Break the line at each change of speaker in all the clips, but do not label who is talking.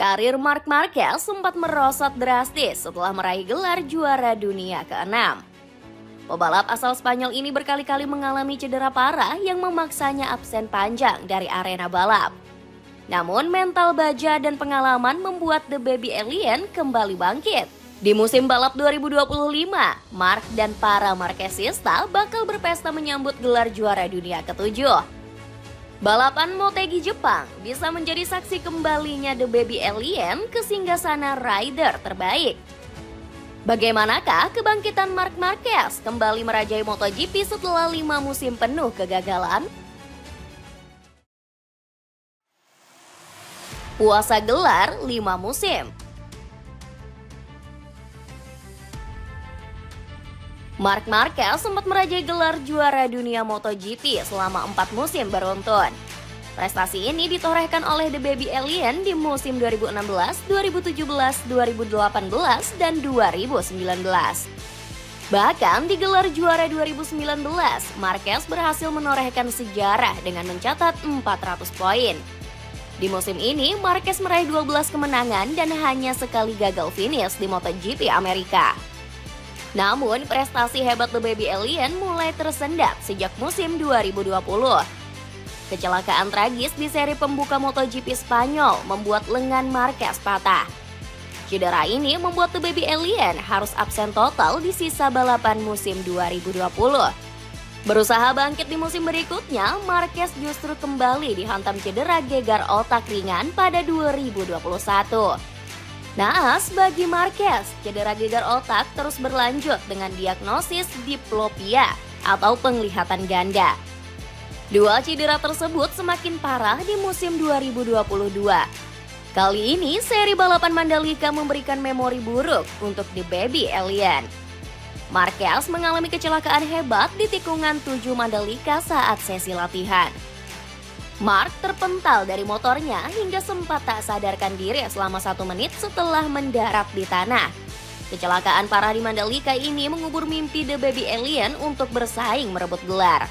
Karir Marc Marquez sempat merosot drastis setelah meraih gelar juara dunia ke-6. Pebalap asal Spanyol ini berkali-kali mengalami cedera parah yang memaksanya absen panjang dari arena balap. Namun mental baja dan pengalaman membuat The Baby Alien kembali bangkit. Di musim balap 2025, Marc dan para Marquezista bakal berpesta menyambut gelar juara dunia ke-7. Balapan Motegi Jepang bisa menjadi saksi kembalinya The Baby Alien ke singgasana rider terbaik. Bagaimanakah kebangkitan Marc Marquez kembali merajai MotoGP setelah 5 musim penuh kegagalan? Puasa gelar 5 musim. Marc Marquez sempat merajai gelar juara dunia MotoGP selama 4 musim beruntun. Prestasi ini ditorehkan oleh The Baby Alien di musim 2016, 2017, 2018, dan 2019. Bahkan di gelar juara 2019, Marquez berhasil menorehkan sejarah dengan mencatat 400 poin. Di musim ini, Marquez meraih 12 kemenangan dan hanya sekali gagal finish di MotoGP Amerika. Namun, prestasi hebat The Baby Alien mulai tersendat sejak musim 2020. Kecelakaan tragis di seri pembuka MotoGP Spanyol membuat lengan Marquez patah. Cedera ini membuat The Baby Alien harus absen total di sisa balapan musim 2020. Berusaha bangkit di musim berikutnya, Marquez justru kembali dihantam cedera gegar otak ringan pada 2021. Naas bagi Marquez, cedera gegar otak terus berlanjut dengan diagnosis diplopia atau penglihatan ganda. Dua cedera tersebut semakin parah di musim 2022. Kali ini, seri balapan Mandalika memberikan memori buruk untuk The Baby Alien. Marquez mengalami kecelakaan hebat di tikungan 7 Mandalika saat sesi latihan. Marc terpental dari motornya hingga sempat tak sadarkan diri selama 1 menit setelah mendarat di tanah. Kecelakaan parah di Mandalika ini mengubur mimpi The Baby Alien untuk bersaing merebut gelar.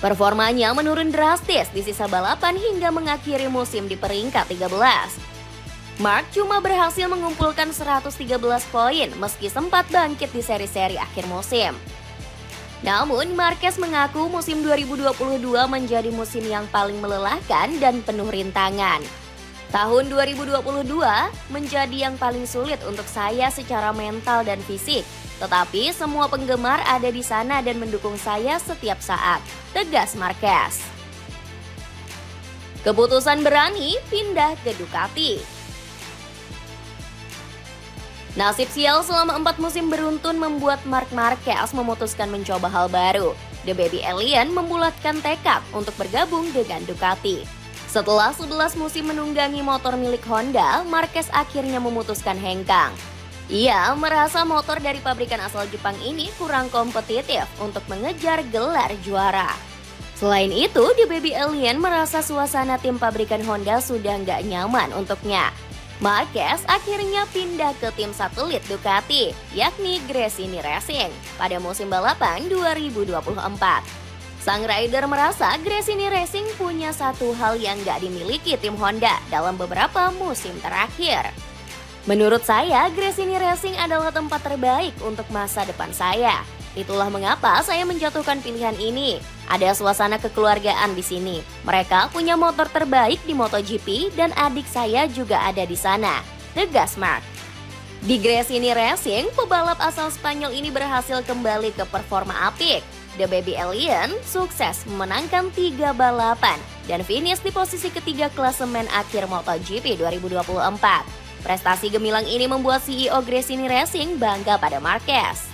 Performanya menurun drastis di sisa balapan hingga mengakhiri musim di peringkat 13. Marc cuma berhasil mengumpulkan 113 poin meski sempat bangkit di seri-seri akhir musim. Namun, Marquez mengaku musim 2022 menjadi musim yang paling melelahkan dan penuh rintangan. Tahun 2022 menjadi yang paling sulit untuk saya secara mental dan fisik. Tetapi semua penggemar ada di sana dan mendukung saya setiap saat, tegas Marquez. Keputusan berani pindah ke Ducati. Nasib sial selama 4 musim beruntun membuat Marc Marquez memutuskan mencoba hal baru. The Baby Alien membulatkan tekad untuk bergabung dengan Ducati. Setelah 11 musim menunggangi motor milik Honda, Marquez akhirnya memutuskan hengkang. Ia merasa motor dari pabrikan asal Jepang ini kurang kompetitif untuk mengejar gelar juara. Selain itu, The Baby Alien merasa suasana tim pabrikan Honda sudah nggak nyaman untuknya. Marquez akhirnya pindah ke tim satelit Ducati, yakni Gresini Racing, pada musim balapan 2024. Sang rider merasa Gresini Racing punya satu hal yang gak dimiliki tim Honda dalam beberapa musim terakhir. Menurut saya, Gresini Racing adalah tempat terbaik untuk masa depan saya. Itulah mengapa saya menjatuhkan pilihan ini. Ada suasana kekeluargaan di sini. Mereka punya motor terbaik di MotoGP dan adik saya juga ada di sana, tegas Marc. Di Gresini Racing, pebalap asal Spanyol ini berhasil kembali ke performa apik. The Baby Alien sukses memenangkan 3 balapan dan finish di posisi ketiga klasemen akhir MotoGP 2024. Prestasi gemilang ini membuat CEO Gresini Racing bangga pada Marquez.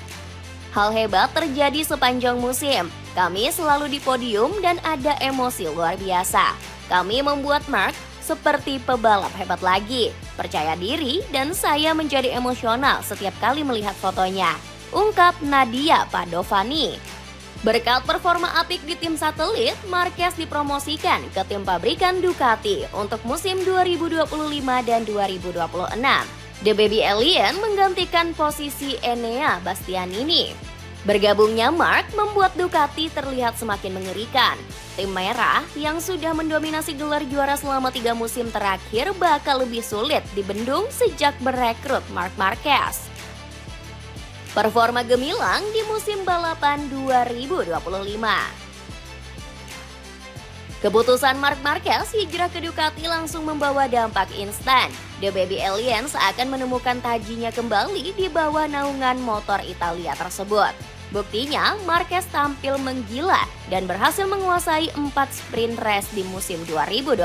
Hal hebat terjadi sepanjang musim. Kami selalu di podium dan ada emosi luar biasa. Kami membuat Marc seperti pebalap hebat lagi, percaya diri, dan saya menjadi emosional setiap kali melihat fotonya, ungkap Nadia Padovani. Berkat performa apik di tim satelit, Marquez dipromosikan ke tim pabrikan Ducati untuk musim 2025 dan 2026. The Baby Alien menggantikan posisi Enea Bastianini. Bergabungnya Marc membuat Ducati terlihat semakin mengerikan. Tim merah yang sudah mendominasi gelar juara selama 3 musim terakhir bakal lebih sulit dibendung sejak merekrut Marc Marquez. Performa gemilang di musim balapan 2025. Keputusan Marc Marquez hijrah ke Ducati langsung membawa dampak instan. The Baby Aliens akan menemukan tajinya kembali di bawah naungan motor Italia tersebut. Buktinya, Marquez tampil menggila dan berhasil menguasai 4 sprint race di musim 2025.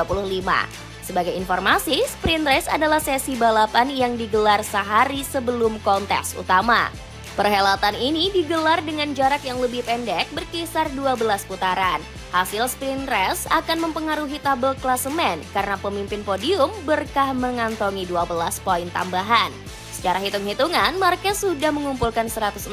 Sebagai informasi, sprint race adalah sesi balapan yang digelar sehari sebelum kontes utama. Perhelatan ini digelar dengan jarak yang lebih pendek berkisar 12 putaran. Hasil sprint race akan mempengaruhi tabel klasemen karena pemimpin podium berkah mengantongi 12 poin tambahan. Secara hitung-hitungan, Marquez sudah mengumpulkan 168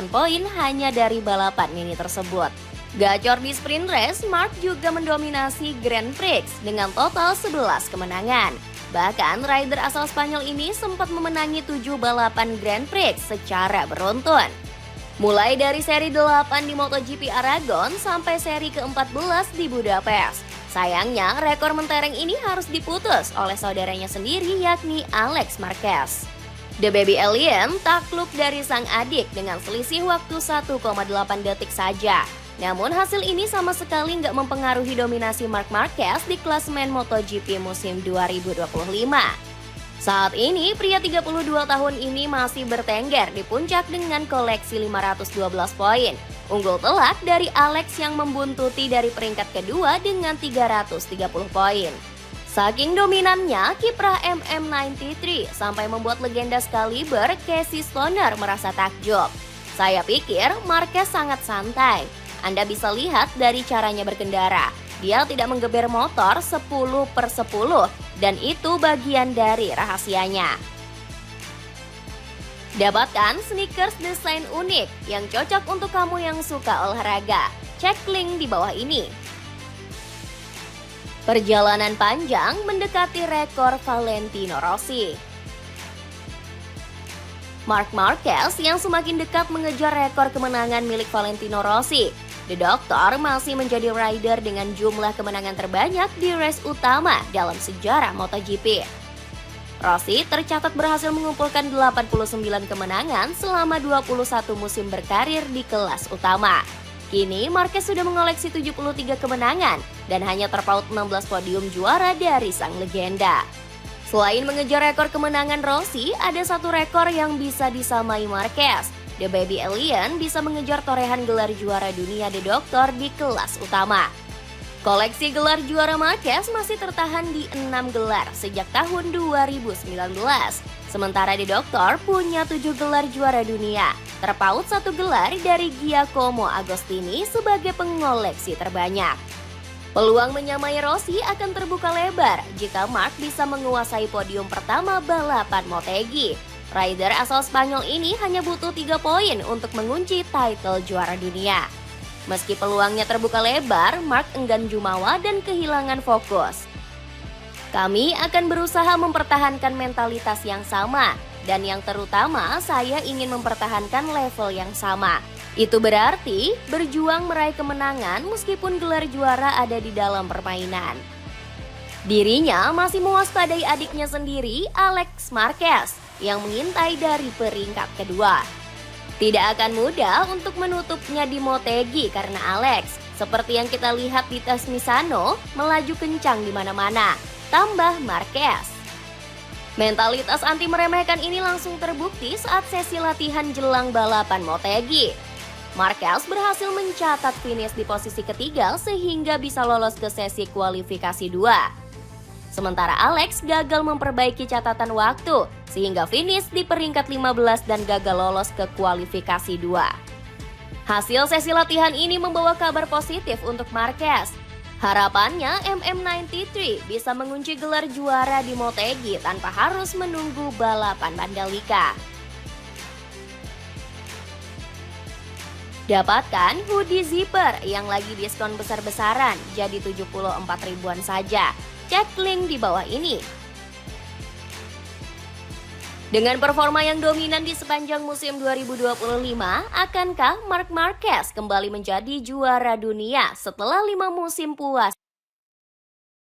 poin hanya dari balapan ini tersebut. Gacor di sprint race, Marc juga mendominasi Grand Prix dengan total 11 kemenangan. Bahkan, rider asal Spanyol ini sempat memenangi 7 balapan Grand Prix secara beruntun. Mulai dari seri 8 di MotoGP Aragon sampai seri ke-14 di Budapest. Sayangnya, rekor mentereng ini harus diputus oleh saudaranya sendiri yakni Alex Marquez. The Baby Alien takluk dari sang adik dengan selisih waktu 1,8 detik saja. Namun hasil ini sama sekali nggak mempengaruhi dominasi Marc Marquez di klasemen MotoGP musim 2025. Saat ini, pria 32 tahun ini masih bertengger di puncak dengan koleksi 512 poin. Unggul telak dari Alex yang membuntuti dari peringkat kedua dengan 330 poin. Saking dominannya, kiprah MM93 sampai membuat legenda sekaliber Casey Stoner merasa takjub. Saya pikir Marquez sangat santai. Anda bisa lihat dari caranya berkendara. Dia tidak menggeber motor 10/10 dan itu bagian dari rahasianya. Dapatkan sneakers desain unik yang cocok untuk kamu yang suka olahraga. Cek link di bawah ini. Perjalanan panjang mendekati rekor Valentino Rossi. Marc Marquez yang semakin dekat mengejar rekor kemenangan milik Valentino Rossi. The Doctor masih menjadi rider dengan jumlah kemenangan terbanyak di race utama dalam sejarah MotoGP. Rossi tercatat berhasil mengumpulkan 89 kemenangan selama 21 musim berkarir di kelas utama. Kini Marquez sudah mengoleksi 73 kemenangan dan hanya terpaut 16 podium juara dari sang legenda. Selain mengejar rekor kemenangan Rossi, ada satu rekor yang bisa disamai Marquez. The Baby Alien bisa mengejar torehan gelar juara dunia The Doctor di kelas utama. Koleksi gelar juara Marquez masih tertahan di 6 gelar sejak tahun 2019. Sementara The Doctor punya 7 gelar juara dunia, terpaut 1 gelar dari Giacomo Agostini sebagai pengoleksi terbanyak. Peluang menyamai Rossi akan terbuka lebar jika Marc bisa menguasai podium pertama balapan Motegi. Rider asal Spanyol ini hanya butuh 3 poin untuk mengunci title juara dunia. Meski peluangnya terbuka lebar, Marc enggan jumawa dan kehilangan fokus. Kami akan berusaha mempertahankan mentalitas yang sama, dan yang terutama saya ingin mempertahankan level yang sama. Itu berarti berjuang meraih kemenangan meskipun gelar juara ada di dalam permainan. Dirinya masih mewaspadai adiknya sendiri, Alex Marquez, yang mengintai dari peringkat kedua. Tidak akan mudah untuk menutupnya di Motegi karena Alex, seperti yang kita lihat di tes Misano, melaju kencang di mana-mana, tambah Marquez. Mentalitas anti meremehkan ini langsung terbukti saat sesi latihan jelang balapan Motegi. Marquez berhasil mencatat finish di posisi ketiga sehingga bisa lolos ke sesi kualifikasi 2. Sementara Alex gagal memperbaiki catatan waktu sehingga finish di peringkat 15 dan gagal lolos ke kualifikasi 2. Hasil sesi latihan ini membawa kabar positif untuk Marquez. Harapannya MM93 bisa mengunci gelar juara di Motegi tanpa harus menunggu balapan Mandalika. Dapatkan hoodie zipper yang lagi diskon besar-besaran jadi 74 ribuan saja. Cek link di bawah ini. Dengan performa yang dominan di sepanjang musim 2025, akankah Marc Marquez kembali menjadi juara dunia setelah 5 musim puas?